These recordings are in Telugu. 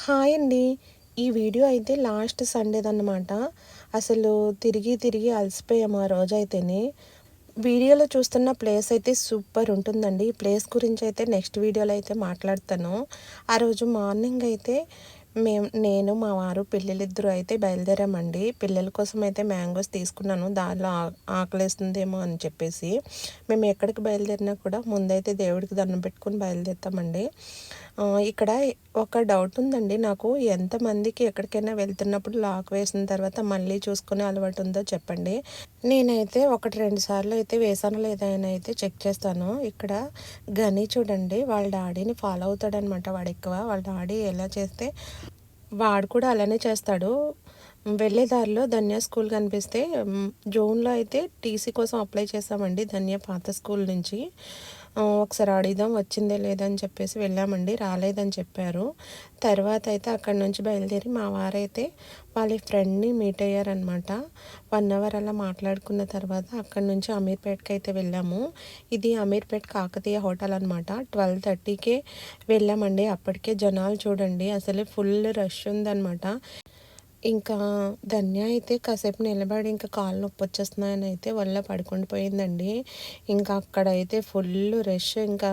హాయ్ అండి. ఈ వీడియో అయితే లాస్ట్ సండేదన్నమాట. అసలు తిరిగి తిరిగి అలసిపోయాము ఆ రోజైతేనే. వీడియోలో చూస్తున్న ప్లేస్ అయితే సూపర్ ఉంటుందండి. ఈ ప్లేస్ గురించి అయితే నెక్స్ట్ వీడియోలో అయితే మాట్లాడతాను. ఆ రోజు మార్నింగ్ అయితే నేను మా వారు పిల్లలిద్దరూ అయితే బయలుదేరామండి. పిల్లల కోసం అయితే మ్యాంగోస్ తీసుకున్నాను. దారిలో ఆకలేస్తుందేమో అని చెప్పేసి. మేము ఎక్కడికి బయలుదేరినా కూడా ముందైతే దేవుడికి దండం పెట్టుకొని బయలుదేరుతామండి. ఇక్కడ ఒక డౌట్ ఉందండి నాకు. ఎంతమందికి ఎక్కడికైనా వెళ్తున్నప్పుడు లాక్ వేసిన తర్వాత మళ్ళీ చూసుకునే అలవాటు ఉందో చెప్పండి. నేనైతే 1, 2 సార్లు అయితే వేసానో లేదా అని అయితే చెక్ చేస్తాను. ఇక్కడ గని చూడండి, వాళ్ళ డాడీని ఫాలో అవుతాడనమాట వాడెక్కువ. వాళ్ళ డాడీ ఎలా చేస్తే వాడు కూడా అలానే చేస్తాడు. వెళ్ళే దారిలో ధన్య స్కూల్ కనిపిస్తే జూన్‌లో అయితే టీసీ కోసం అప్లై చేశామండి ధన్య పాత స్కూల్ నుంచి. ఒకసారి అడుగుదాం వచ్చిందే లేదా అని చెప్పేసి వెళ్ళామండి. రాలేదని చెప్పారు. తర్వాత అయితే అక్కడి నుంచి బయలుదేరి మా వారైతే వాళ్ళ ఫ్రెండ్‌ని మీట్ అయ్యారనమాట. 1 అవర్ అలా మాట్లాడుకున్న తర్వాత అక్కడి నుంచి అమీర్పేట్‌కి అయితే వెళ్ళాము. ఇది అమీర్పేట్ కాకతీయ హోటల్ అనమాట. 12:30కే వెళ్ళామండి. అప్పటికే జనాలు చూడండి అసలు ఫుల్ రష్ ఉందనమాట. ఇంకా ధన్య అయితే కాసేపు నిలబడి ఇంకా కాళ్ళు నొప్పొచ్చేస్తున్నాయని అయితే ఒళ్ళో పడుకొని పోయిందండి. ఇంకా అక్కడైతే ఫుల్ రష్. ఇంకా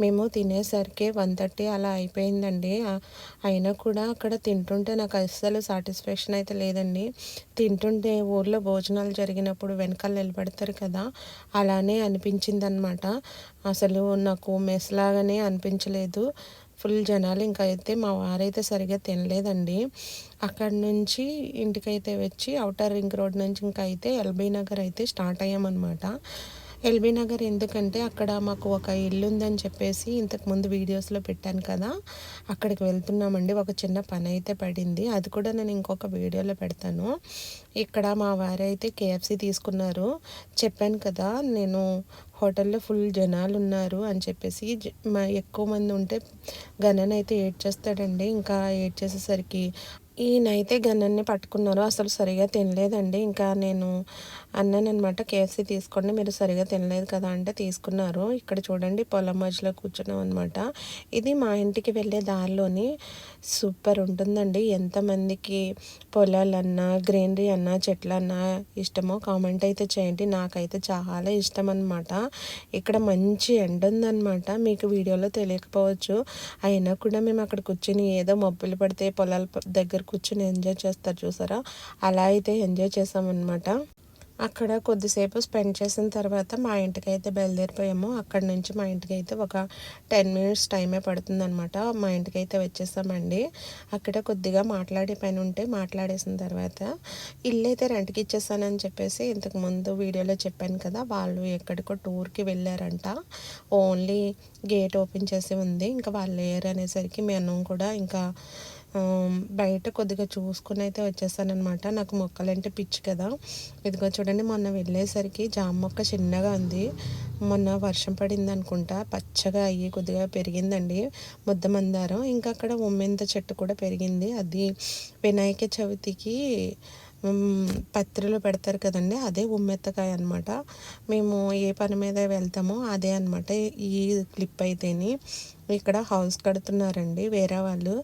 మేము తినేసరికి 1:30 అలా అయిపోయిందండి. అయినా కూడా అక్కడ తింటుంటే నాకు అస్సలు సాటిస్ఫాక్షన్ అయితే లేదండి. తింటుంటే ఊర్లో భోజనాలు జరిగినప్పుడు వెనకాల నిలబడతారు కదా, అలానే అనిపించిందనమాట. అసలు నాకు మెస్ లాగానే అనిపించలేదు. ఫుల్ జనాలు. ఇంకా అయితే మా వారైతే సరిగ్గా తినలేదండి. అక్కడి నుంచి ఇంటికైతే వచ్చి ఔటర్ రింగ్ రోడ్ నుంచి ఇంకా అయితే ఎల్బీ నగర్ అయితే స్టార్ట్ అయ్యామన్నమాట. ఎల్బీ నగర్ ఎందుకంటే అక్కడ మాకు ఒక ఇల్లు ఉందని చెప్పేసి ఇంతకుముందు వీడియోస్లో పెట్టాను కదా, అక్కడికి వెళ్తున్నామండి. ఒక చిన్న పని అయితే పడింది, అది కూడా నేను ఇంకొక వీడియోలో పెడతాను. ఇక్కడ మా వారైతే కేఎఫ్సి తీసుకున్నారు. చెప్పాను కదా నేను హోటల్లో ఫుల్ జనాలు ఉన్నారు అని చెప్పేసి. ఎక్కువ మంది ఉంటే గణనైతే ఏడ్చేస్తాడండి. ఇంకా ఏడ్చేసేసరికి ఈయనైతే గన్నన్ని పట్టుకున్నారు. అసలు సరిగా తినలేదండి. ఇంకా నేను అన్నాననమాట, కేఎఫ్సీ తీసుకోండి, మీరు సరిగా తినలేదు కదా అంటే తీసుకున్నారు. ఇక్కడ చూడండి పొలం మధ్యలో కూర్చున్నాం అనమాట. ఇది మా ఇంటికి వెళ్ళే దారిలోని సూపర్ ఉంటుందండి. ఎంతమందికి పొలాలన్నా గ్రీనరీ అన్నా చెట్లన్నా ఇష్టమో కామెంట్ అయితే చేయండి. నాకైతే చాలా ఇష్టం అనమాట. ఇక్కడ మంచి ఎండ ఉందన్నమాట. మీకు వీడియోలో తెలియకపోవచ్చు. అయినా కూడా మేము అక్కడ కూర్చుని ఏదో మబ్బులు పడితే పొలాల దగ్గర కూర్చుని ఎంజాయ్ చేస్తారు చూసారా, అలా అయితే ఎంజాయ్ చేసామన్నమాట. అక్కడ కొద్దిసేపు స్పెండ్ చేసిన తర్వాత మా ఇంటికి అయితే బయలుదేరిపోయాము. అక్కడి నుంచి మా ఇంటికి అయితే ఒక 10 మినిట్స్ టైమే పడుతుందనమాట. మా ఇంటికి అయితే వచ్చేసామండి. అక్కడ కొద్దిగా మాట్లాడే పని ఉంటే మాట్లాడేసిన తర్వాత ఇల్లు అయితే రెంట్కి ఇచ్చేసానని చెప్పేసి ఇంతకుముందు వీడియోలో చెప్పాను కదా, వాళ్ళు ఎక్కడికో టూర్కి వెళ్ళారంట. ఓన్లీ గేట్ ఓపెన్ చేసి ఉంది. ఇంకా వాళ్ళు లేరు అనేసరికి మేము కూడా ఇంకా బయట కొద్దిగా చూసుకుని అయితే వచ్చేసానమాట. నాకు మొక్కలంటే పిచ్చి కదా. ఇదిగో చూడండి, మొన్న వెళ్ళేసరికి జామ మొక్క చిన్నగా ఉంది. మొన్న వర్షం పడింది అనుకుంటా, పచ్చగా అయ్యి కొద్దిగా పెరిగిందండి ముద్ద మందారం. ఇంకా అక్కడ ఉమ్మెంత చెట్టు కూడా పెరిగింది. అది వినాయక చవితికి పత్రిలో పెడతారు కదండి, అదే ఉమ్మెత్తకాయ అనమాట. మేము ఏ పని మీద వెళ్తామో అదే అనమాట ఈ క్లిప్ అయితేని. ఇక్కడ హౌస్ కడుతున్నారండి వేరే వాళ్ళు.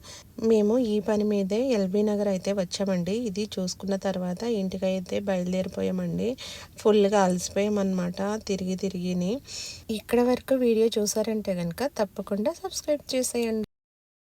మేము ఈ పని మీదే ఎల్బీ నగర్ అయితే వచ్చామండి. ఇది చూసుకున్న తర్వాత ఇంటికైతే బయలుదేరిపోయామండి. ఫుల్గా అలసిపోయామన్నమాట తిరిగి తిరిగిని. ఇక్కడ వరకు వీడియో చూసారంటే కనుక తప్పకుండా సబ్స్క్రైబ్ చేసేయండి.